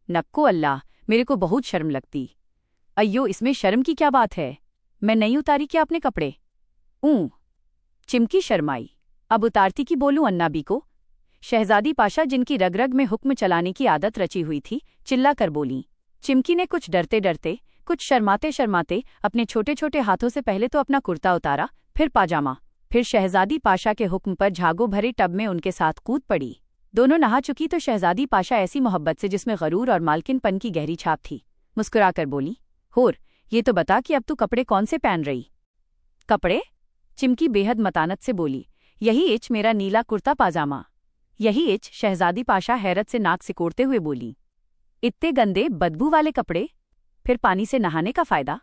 नक्को अल्लाह, मेरे को बहुत शर्म लगती। अय्यो, इसमें शर्म की क्या बात है? मैं नहीं उतारी क्या अपने कपड़े? चिमकी शर्माई। अब उतारती की बोलूं अन्नाबी को? शहजादी पाशा, जिनकी रग रग में हुक्म चलाने की आदत रची हुई थी, चिल्ला कर बोली। चिमकी ने कुछ डरते डरते, कुछ शर्माते शर्माते अपने छोटे छोटे हाथों से पहले तो अपना कुर्ता उतारा, फिर पाजामा, फिर शहजादी पाशा के हुक्म पर झागों भरे टब में उनके साथ कूद पड़ी। दोनों नहा चुकी तो शहजादी पाशा ऐसी मोहब्बत से जिसमें गरूर और मालकिनपन की गहरी छाप थी, मुस्कुराकर बोली, होर, ये तो बता कि अब तू कपड़े कौन से पहन रही? कपड़े? चिमकी बेहद मतानत से बोली, यही इच मेरा नीला कुर्ता पाजामा। यही इच? शहजादी पाशा हैरत से नाक सिकोड़ते हुए बोली। इतने गंदे बदबू वाले कपड़े? फिर पानी से नहाने का फायदा?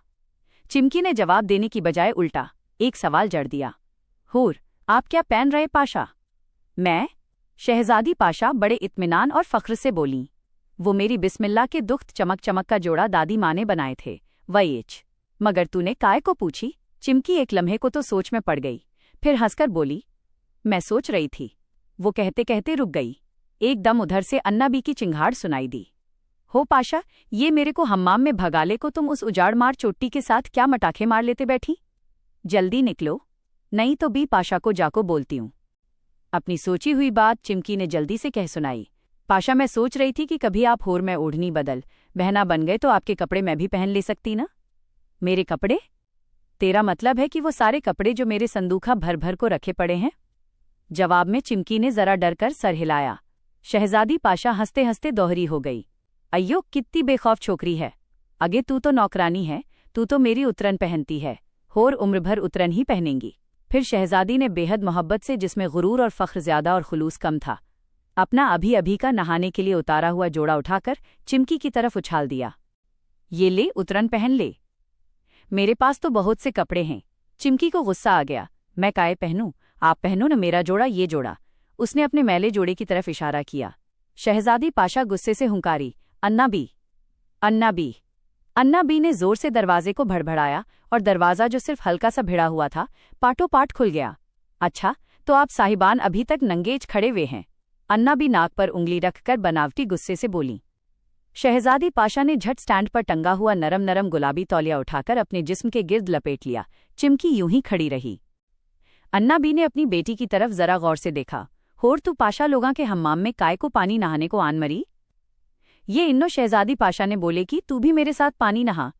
चिमकी ने जवाब देने की बजाय उल्टा एक सवाल जड़ दिया। होर, आप क्या पहन रहे पाशा? मैं? शहजादी पाशा बड़े इत्मीनान और फख्र से बोली, वो मेरी बिस्मिल्लाह के दुख्त चमक चमक का जोड़ा दादी माँ ने बनाए थे, वही इच। मगर तूने काय को पूछी? चिमकी एक लम्हे को तो सोच में पड़ गई, फिर हंसकर बोली, मैं सोच रही थी। वो कहते कहते रुक गई। एकदम उधर से अन्नाबी की चिंगाड़ सुनाई दी। हो पाशा, ये मेरे को हम्माम में भगाले को तुम उस उजाड़ मार चोटी के साथ क्या मटाखे मार लेते बैठी? जल्दी निकलो, नहीं तो बी पाशा को जाको बोलती हूँ। अपनी सोची हुई बात चिमकी ने जल्दी से कह सुनाई। पाशा, मैं सोच रही थी कि कभी आप होर में ओढ़नी बदल बहना बन गए तो आपके कपड़े मैं भी पहन ले सकती ना? मेरे कपड़े? तेरा मतलब है कि वो सारे कपड़े जो मेरे संदूखा भर भर को रखे पड़े हैं? जवाब में चिमकी ने जरा डरकर सर हिलाया। शहजादी पाशा हंसते हंसते दोहरी हो गई। अय्यो, कितनी बेखौफ छोकरी है। अगे तू तो नौकरानी है, तू तो मेरी उतरन पहनती है, होर उम्र भर उतरन ही पहनेंगी। फिर शहजादी ने बेहद मोहब्बत से, जिसमें गुरूर और फख्र ज्यादा और खुलूस कम था, अपना अभी अभी का नहाने के लिए उतारा हुआ जोड़ा उठाकर चिमकी की तरफ उछाल दिया। ये ले, उतरन पहन ले। मेरे पास तो बहुत से कपड़े हैं। चिमकी को गुस्सा आ गया। मैं काहे पहनूं? आप पहनो न मेरा जोड़ा, ये जोड़ा। उसने अपने मैले जोड़े की तरफ इशारा किया। शहजादी पाशा गुस्से से हुंकारी, अन्नाबी, अन्नाबी। अन्नाबी ने जोर से दरवाजे को भड़भड़ाया और दरवाज़ा, जो सिर्फ हल्का सा भिड़ा हुआ था, पाटो पाट खुल गया। अच्छा, तो आप साहिबान अभी तक नंगेज खड़े हुए हैं? अन्नाबी नाक पर उंगली रखकर बनावटी गुस्से से बोली। शहजादी पाशा ने झट स्टैंड पर टंगा हुआ नरम नरम गुलाबी तौलिया उठाकर अपने जिस्म के गिर्द लपेट लिया। चिमकी यूं ही खड़ी रही। अन्नाबी ने अपनी बेटी की तरफ जरा गौर से देखा। होर, तू पाशा लोगां के हम्माम में काय को पानी नहाने को आन मरी? ये इन्नो शहजादी पाशा ने बोले कि तू भी मेरे साथ पानी नहा।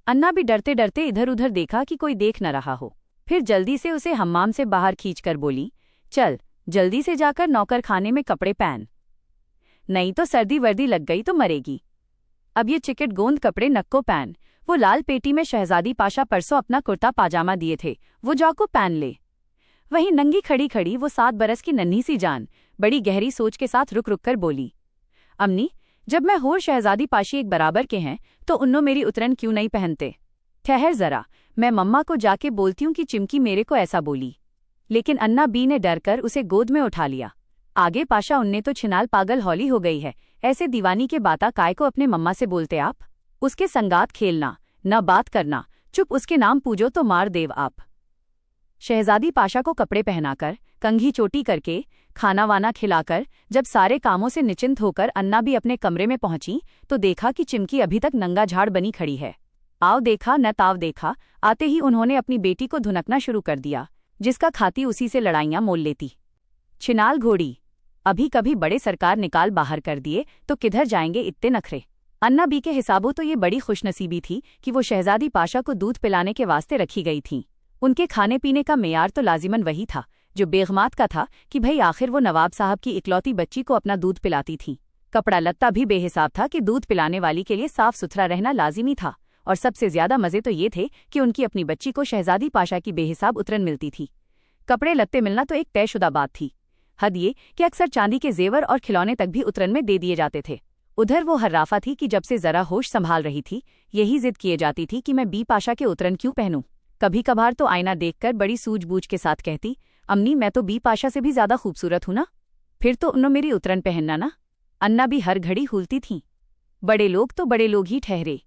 अन्नाबी डरते डरते इधर उधर देखा कि कोई देख न रहा हो, फिर जल्दी से उसे हम्माम से बाहर खींचकर बोली, चल जल्दी से जाकर नौकर खाने में कपड़े पहन, नहीं तो सर्दी वर्दी लग गई तो मरेगी। अब ये चिकट गोंद कपड़े नक्को पहन। वो लाल पेटी में शहजादी पाशा परसों अपना कुर्ता पाजामा दिए थे, वो जाको पहन ले। वहीं नंगी खड़ी खड़ी वो 7 बरस की नन्ही सी जान बड़ी गहरी सोच के साथ रुक रुक कर बोली, अम्मी, जब मैं होर शहजादी पाशी एक बराबर के हैं तो उन्नो मेरी उतरन क्यों नहीं पहनते? ठहर जरा, मैं मम्मा को जाके बोलती हूँ कि चिमकी मेरे को ऐसा बोली। लेकिन अन्ना बी ने डरकर उसे गोद में उठा लिया। आगे पाशा, उन्ने तो छिनाल पागल हौली हो गई है, ऐसे दीवानी के बाता काय को अपने मम्मा से बोलते आप? उसके संगात खेलना, न बात करना, चुप उसके नाम पूजो तो मार देव आप। शहजादी पाशा को कपड़े पहनाकर, कंघी चोटी करके, खाना वाना खिलाकर जब सारे कामों से निश्चिंत होकर अन्ना भी अपने कमरे में पहुंची तो देखा कि चिमकी अभी तक नंगा झाड़ बनी खड़ी है। आओ देखा न ताव देखा, आते ही उन्होंने अपनी बेटी को धुनकना शुरू कर दिया, जिसका खाती उसी से लड़ाइयां मोल लेती। छिनाल घोड़ी, अभी कभी बड़े सरकार निकाल बाहर कर दिए तो किधर जाएंगे इत्ते नखरे। अन्ना बी के हिसाबों तो ये बड़ी खुशनसीबी थी कि वो शहजादी पाशा को दूध पिलाने के वास्ते रखी गई थीं। उनके खाने पीने का मेयार तो लाजिमन वही था जो बेगमात का था कि भई आखिर वो नवाब साहब की इकलौती बच्ची को अपना दूध पिलाती थीं। कपड़ा लत्ता भी बेहिसाब था कि दूध पिलाने वाली के लिए साफ सुथरा रहना लाजिमी था, और सबसे ज्यादा मजे तो ये थे कि उनकी अपनी बच्ची को शहजादी पाशा की बेहिसाब उतरन मिलती थी। कपड़े लत्ते मिलना तो एक तयशुदा बात थी। हद ये कि अक्सर चांदी के जेवर और खिलौने तक भी उतरन में दे दिए जाते थे। उधर वो हर्राफा थी कि जब से जरा होश संभाल रही थी यही जिद किए जाती थी कि मैं बी पाशा के उतरन क्यों पहनूं। कभी कभार तो आईना देखकर बड़ी सूझबूझ के साथ कहती, अम्मी, मैं तो बी पाशा से भी ज्यादा खूबसूरत हूं ना, फिर तो उन्होंने मेरी उतरन पहनना ना। अन्ना भी हर घड़ी हुलती थीं। बड़े लोग तो बड़े लोग ही ठहरे।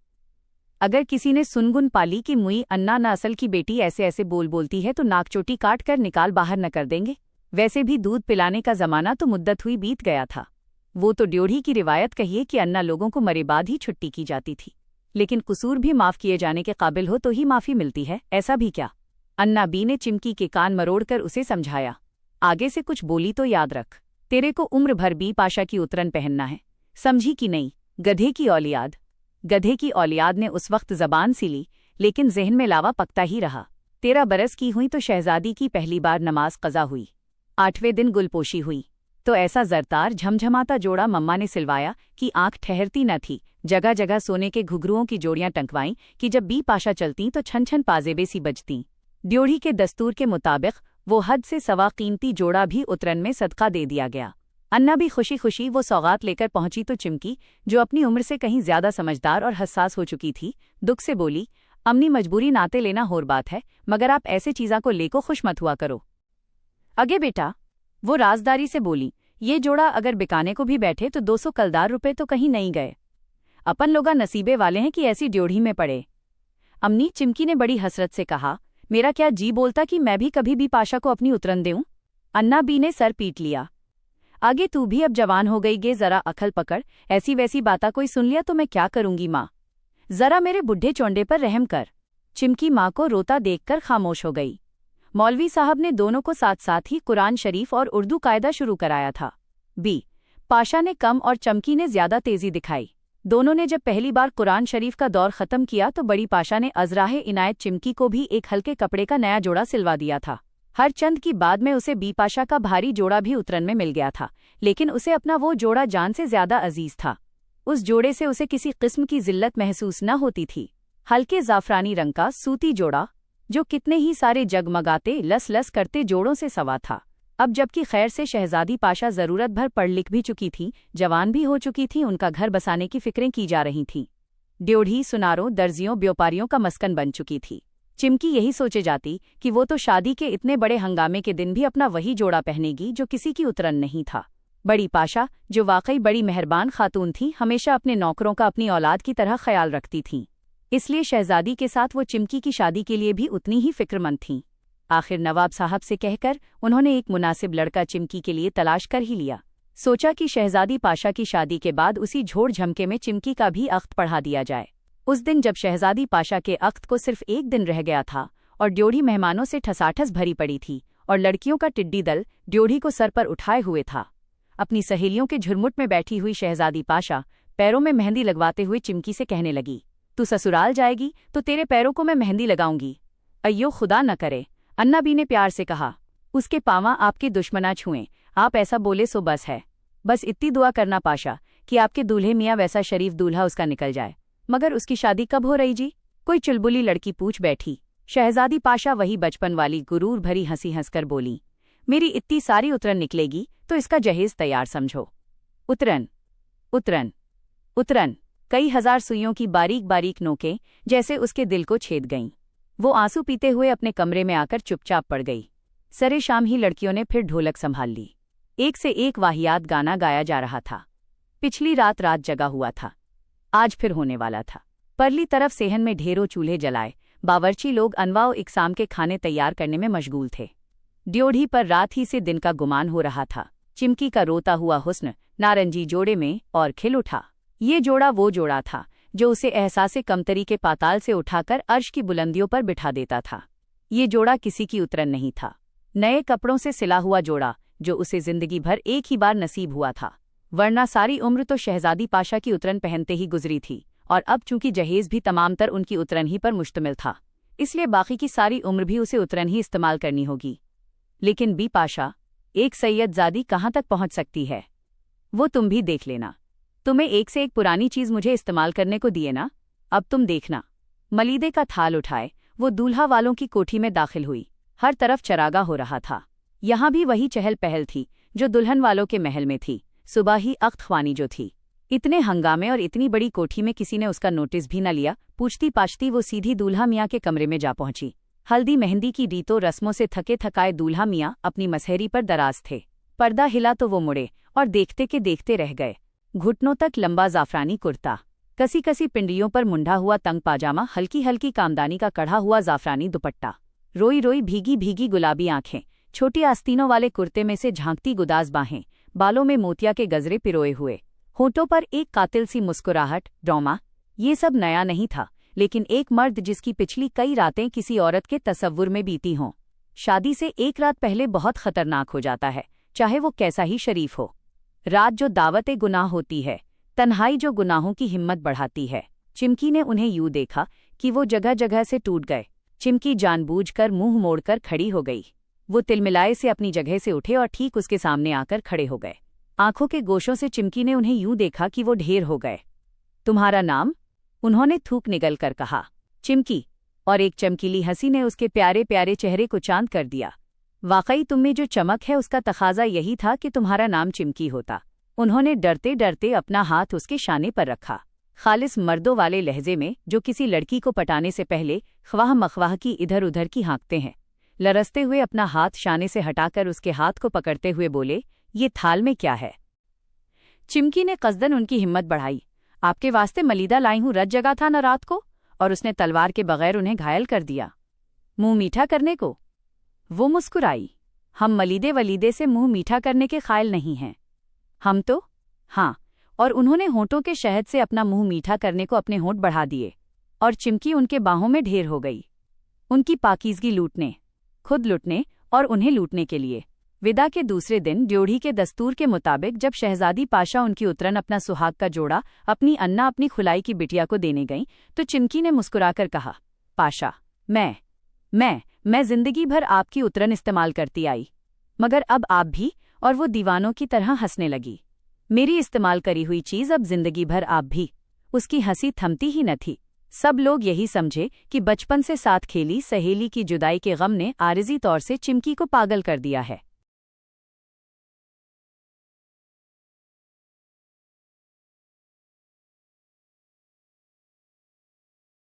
अगर किसी ने सुनगुन पाली कि मुई अन्ना न असल की बेटी ऐसे ऐसे बोलती है तो नाकचोटी काट कर निकाल बाहर न कर देंगे। वैसे भी दूध पिलाने का जमाना तो मुद्दत हुई बीत गया था। वो तो ड्योढ़ी की रिवायत कहिए कि अन्ना लोगों को मरे बाद ही छुट्टी की जाती थी, लेकिन कसूर भी माफ किए जाने के काबिल हो तो ही माफी मिलती है, ऐसा भी क्या? अन्ना बी ने चिमकी के कान मरोड़कर उसे समझाया। आगे से कुछ बोली तो याद रख, तेरे को उम्र भर बी पाशा की उतरन पहनना है, समझी कि नहीं? गधे की औलियाद। गधे की औलियाद ने उस वक्त जबान सी ली, लेकिन जहन में लावा पकता ही रहा। 13 बरस की हुई तो शहजादी की पहली बार नमाज कज़ा हुई। 8वें दिन गुलपोशी हुई तो ऐसा जरतार झमझमाता जोड़ा मम्मा ने सिलवाया कि आंख ठहरती न थी। जगह जगह सोने के घुघरुओं की जोड़ियां टंकवाईं कि जब बी पाशा चलती तो छन छन पाजेबे सी बजतीं। ड्योढ़ी के दस्तूर के मुताबिक वो हद से सवा कीमती जोड़ा भी उतरन में सदका दे दिया गया। अन्ना भी खुशी खुशी वो सौगात लेकर पहुंची तो चिमकी, जो अपनी उम्र से कहीं ज्यादा समझदार और हसास हो चुकी थी, दुख से बोली, अम्नी मजबूरी नाते लेना होर बात है, मगर आप ऐसे चीज़ा को लेको खुश मत हुआ करो। अगे बेटा, वो राजदारी से बोली, ये जोड़ा अगर बिकाने को भी बैठे तो 200 कलदार रुपए तो कहीं नहीं गए। अपन लोगा नसीबे वाले हैं कि ऐसी ड्योढ़ी में पड़े। अम्नी, चिमकी ने बड़ी हसरत से कहा, मेरा क्या जी बोलता कि मैं भी कभी बी पाशा को अपनी उतरन देऊं? अन्ना बी ने सर पीट लिया। आगे तू भी अब जवान हो गई गे, जरा अकल पकड़, ऐसी वैसी बाता कोई सुन लिया तो मैं क्या करूंगी माँ? जरा मेरे बुढ़े चौंडे पर रहम कर। चिमकी माँ को रोता देखकर खामोश हो गई। मौलवी साहब ने दोनों को साथ साथ ही कुरान शरीफ और उर्दू कायदा शुरू कराया था। बी पाशा ने कम और चमकी ने ज्यादा तेजी दिखाई। दोनों ने जब पहली बार कुरान शरीफ का दौर खत्म किया तो बड़ी पाशा ने अजराहे इनायत चिमकी को भी एक हल्के कपड़े का नया जोड़ा सिलवा दिया था। हर चंद की बाद में उसे बी पाशा का भारी जोड़ा भी उतरन में मिल गया था, लेकिन उसे अपना वो जोड़ा जान से ज्यादा अजीज था। उस जोड़े से उसे किसी किस्म की जिल्लत महसूस न होती थी। हल्के जाफरानी रंग का सूती जोड़ा, जो कितने ही सारे जगमगाते लस लस करते जोड़ों से सवा था। अब जबकि खैर से शहजादी पाशा जरूरत भर पढ़ लिख भी चुकी थी, जवान भी हो चुकी थी, उनका घर बसाने की फिक्रें की जा रही थीं। ड्योढ़ी सुनारों, दर्जियों, व्यापारियों का मस्कन बन चुकी थी। चिमकी यही सोचे जाती कि वो तो शादी के इतने बड़े हंगामे के दिन भी अपना वही जोड़ा पहनेगी जो किसी की उतरन नहीं था। बड़ी पाशा, जो वाकई बड़ी मेहरबान खातून थी, हमेशा अपने नौकरों का अपनी औलाद की तरह ख्याल रखती थीं। इसलिए शहजादी के साथ वो चिमकी की शादी के लिए भी उतनी ही फिक्रमंद थीं। आखिर नवाब साहब से कहकर उन्होंने एक मुनासिब लड़का चिमकी के लिए तलाश कर ही लिया। सोचा कि शहजादी पाशा की शादी के बाद उसी झोड़ झमके में चिमकी का भी अख्त पढ़ा दिया जाए। उस दिन जब शहजादी पाशा के अख्त को सिर्फ एक दिन रह गया था और ड्योढ़ी मेहमानों से ठसाठस भरी पड़ी थी और लड़कियों का टिड्डी दल ड्योढ़ी को सर पर उठाए हुए था, अपनी सहेलियों के झुरमुट में बैठी हुई शहजादी पाशा पैरों में मेहंदी लगवाते हुए चिमकी से कहने लगी, तू ससुराल जाएगी तो तेरे पैरों को मैं मेहंदी लगाऊंगी। अय्यो खुदा न करे, अन्ना बी ने प्यार से कहा। उसके पांवा आपके दुश्मना छुएं, आप ऐसा बोले सो बस है। बस इतनी दुआ करना पाशा कि आपके दूल्हे मियाँ वैसा शरीफ दूल्हा उसका निकल जाए। मगर उसकी शादी कब हो रही जी? कोई चुलबुली लड़की पूछ बैठी। शहजादी पाशा वही बचपन वाली गुरूर भरी हंसी हंसकर बोली, मेरी इतनी सारी उतरन निकलेगी तो इसका जहेज तैयार समझो। उतरन उतरन उतरन, कई हजार सुइयों की बारीक बारीक नोकें जैसे उसके दिल को छेद गईं। वो आंसू पीते हुए अपने कमरे में आकर चुपचाप पड़ गई। सरे शाम ही लड़कियों ने फिर ढोलक संभाल ली। एक से एक वाहियात गाना गाया जा रहा था। पिछली रात रात जगा हुआ था, आज फिर होने वाला था। परली तरफ सेहन में ढेरों चूल्हे जलाए बावर्ची लोग अनवाओ इकसाम के खाने तैयार करने में मशगूल थे। ड्योढ़ी पर रात ही से दिन का गुमान हो रहा था। चिमकी का रोता हुआ हुस्न नारंगी जोड़े में और खिल उठा। ये जोड़ा वो जोड़ा था जो उसे एहसासे कमतरी के पाताल से उठाकर अर्श की बुलंदियों पर बिठा देता था। ये जोड़ा किसी की उतरन नहीं था, नए कपड़ों से सिला हुआ जोड़ा जो उसे जिंदगी भर एक ही बार नसीब हुआ था। वरना सारी उम्र तो शहजादी पाशा की उतरन पहनते ही गुजरी थी, और अब चूंकि जहेज भी तमामतर उनकी उतरन ही पर मुश्तमिल था, इसलिए बाकी की सारी उम्र भी उसे उतरन ही इस्तेमाल करनी होगी। लेकिन बी पाशा, एक सैयदजादी कहाँ तक पहुंच सकती है, वो तुम भी देख लेना। तुम्हें एक से एक पुरानी चीज मुझे इस्तेमाल करने को दिए ना, अब तुम देखना। मलीदे का थाल उठाए वो दूल्हा वालों की कोठी में दाखिल हुई। हर तरफ चरागा हो रहा था। यहाँ भी वही चहल पहल थी जो दुल्हन वालों के महल में थी। सुबह ही अख्तख्वानी जो थी। इतने हंगामे और इतनी बड़ी कोठी में किसी ने उसका नोटिस भी न लिया। पूछती पाछती वो सीधी दूल्हा मियाँ के कमरे में जा पहुंची। हल्दी मेहंदी की रीतों रस्मों से थके थकाए दूल्हा मियाँ अपनी मसहरी पर दराज थे। पर्दा हिला तो वो मुड़े और देखते के देखते रह गए। घुटनों तक लंबा जाफरानी कुर्ता, कसी कसी पिंडियों पर मुंडा हुआ तंग पाजामा, हल्की हल्की कामदानी का कढ़ा हुआ जाफरानी दुपट्टा, रोई रोई भीगी भीगी गुलाबी आंखें, छोटी आस्तीनों वाले कुर्ते में से झांकती गुदाज बाहें, बालों में मोतिया के गजरे पिरोए हुए, होठों पर एक कातिल सी मुस्कुराहट, डौमा। ये सब नया नहीं था, लेकिन एक मर्द जिसकी पिछली कई रातें किसी औरत के तसव्वुर में बीती हों। शादी से एक रात पहले बहुत खतरनाक हो जाता है, चाहे वो कैसा ही शरीफ हो। रात जो दावते गुनाह होती है, तन्हाई जो गुनाहों की हिम्मत बढ़ाती है। चिमकी ने उन्हें यूं देखा कि वो जगह जगह से टूट गए। चिमकी जानबूझकर मुंह मोड़कर खड़ी हो गई। वो तिलमिलाए से अपनी जगह से उठे और ठीक उसके सामने आकर खड़े हो गए। आंखों के गोशों से चिमकी ने उन्हें यूं देखा कि वो ढेर हो गए। तुम्हारा नाम? उन्होंने थूक निगल कर कहा। चिमकी। और एक चमकीली हंसी ने उसके प्यारे प्यारे चेहरे को चांद कर दिया। वाकई तुम में जो चमक है उसका तकाजा यही था कि तुम्हारा नाम चिमकी होता। उन्होंने डरते डरते अपना हाथ उसके शाने पर रखा। खालिस मर्दों वाले लहजे में, जो किसी लड़की को पटाने से पहले ख्वाह मख्वाह की इधर उधर की हाँकते हैं। लरसते हुए अपना हाथ शाने से हटाकर उसके हाथ को पकड़ते हुए बोले, ये थाल में क्या है? चिमकी ने कसदन उनकी हिम्मत बढ़ाई। आपके वास्ते मलीदा लाई हूं, रत जगा था न रात को, और उसने तलवार के बगैर उन्हें घायल कर दिया, मुंह मीठा करने को। वो मुस्कुराई। हम मलीदे वलीदे से मुंह मीठा करने के ख्याल नहीं हैं। हम तो? हाँ। और उन्होंने होंठों के शहद से अपना मुंह मीठा करने को अपने होंठ बढ़ा दिए, और चिमकी उनके बाहों में ढेर हो गई, उनकी पाकीज़गी लूटने, खुद लुटने और उन्हें लूटने के लिए। विदा के दूसरे दिन ड्योढ़ी के दस्तूर के मुताबिक जब शहजादी पाशा उनकी उतरन अपना सुहाग का जोड़ा अपनी अन्ना अपनी खुलाई की बिटिया को देने गईं, तो चिमकी ने मुस्कुराकर कहा, पाशा, मैं जिंदगी भर आपकी उतरन इस्तेमाल करती आई, मगर अब आप भी। और वो दीवानों की तरह हंसने लगी। मेरी इस्तेमाल करी हुई चीज़ अब जिंदगी भर आप भी। उसकी हंसी थमती ही न थी। सब लोग यही समझे कि बचपन से साथ खेली सहेली की जुदाई के गम ने आरिजी तौर से चिमकी को पागल कर दिया है।